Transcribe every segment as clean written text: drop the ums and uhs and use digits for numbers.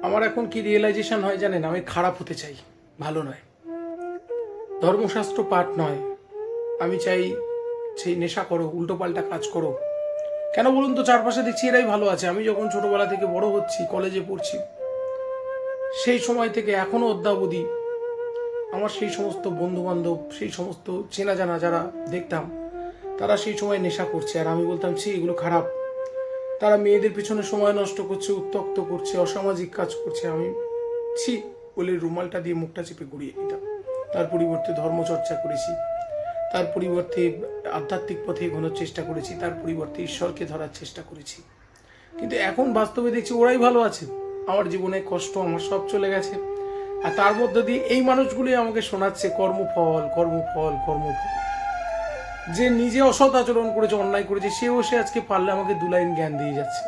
আমার এখন কি রিয়েলাইজেশন হয় জানেন, আমি খারাপ হতে চাই, ভালো নয়। ধর্মশাস্ত্র পাঠ নয়, আমি চাই সেই নেশা করো, উল্টোপাল্টা কাজ করো। কেন বলুন তো, চারপাশে দেখছি এরাই ভালো আছে। আমি যখন ছোটবেলা থেকে বড় হচ্ছি, কলেজে পড়ছি, সেই সময় থেকে এখনো অদ্যাবধি আমার সেই সমস্ত বন্ধু বান্ধব, সেই সমস্ত চেনা জানা যারা দেখতাম, তারা সেই সময় নেশা করছে, আর আমি বলতাম ছি এগুলো খারাপ। তারা মেয়েদের পিছনে সময় নষ্ট করছে, উত্ত্যক্ত করছে, অসামাজিক কাজ করছে। আমি ছি বলে রুমালটা দিয়ে মুখটা চেপে গড়িয়ে নিতাম। তার পরিবর্তে ধর্মচর্চা করেছি, তার পরিবর্তে আধ্যাত্মিক পথে এগোনোর চেষ্টা করেছি, তার পরিবর্তে ঈশ্বরকে ধরার চেষ্টা করেছি। কিন্তু এখন বাস্তবে দেখছি ওরাই ভালো আছে। আমার জীবনে কষ্ট, আমার সব চলে গেছে। আর তার মধ্যে দিয়ে এই মানুষগুলি আমাকে শোনাচ্ছে কর্মফল, কর্মফল, কর্মফল। যে নিজে অসৎ আচরণ করেছে, অন্যায় করেছে, সেও সে আজকে পারলে আমাকে দু লাইন জ্ঞান দিয়ে যাচ্ছে।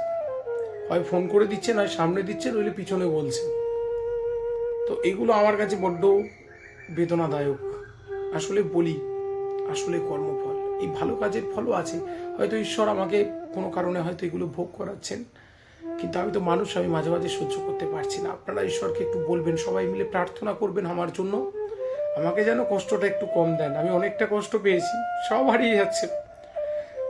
হয় ফোন করে দিচ্ছে, নয় সামনে দিচ্ছে, নইলে পিছনে বলছে। তো এগুলো আমার কাছে বড্ড বেদনাদায়ক। আসলে বলি, আসলে কর্মফল, এই ভালো কাজের ফলও আছে। হয়তো ঈশ্বর আমাকে কোনো কারণে হয়তো এগুলো ভোগ করাচ্ছেন, কিন্তু আমি তো মানুষ, আমি মাঝে মাঝে সহ্য করতে পারছি না। আপনারা ঈশ্বরকে একটু বলবেন, সবাই মিলে প্রার্থনা করবেন আমার জন্য, আমাকে যেন কষ্টটা একটু কম দেন। আমি অনেকটা কষ্ট পেয়েছি, সব হারিয়ে যাচ্ছে,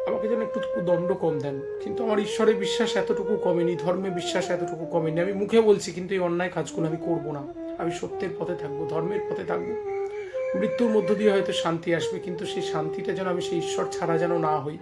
আমাকে যেন একটু দণ্ড কম দেন। কিন্তু আমার ঈশ্বরের বিশ্বাস এতটুকু কমেনি, ধর্মে বিশ্বাস এতটুকু কমেনি। আমি মুখে বলছি, কিন্তু এই অন্যায় কাজগুলো আমি করবো না। আমি সত্যের পথে থাকবো, ধর্মের পথে থাকবো। মৃত্যুর মধ্য দিয়ে হয়তো শান্তি আসবে, কিন্তু সেই শান্তিটা যেন আমি সেই ঈশ্বর ছাড়া যেন না হই।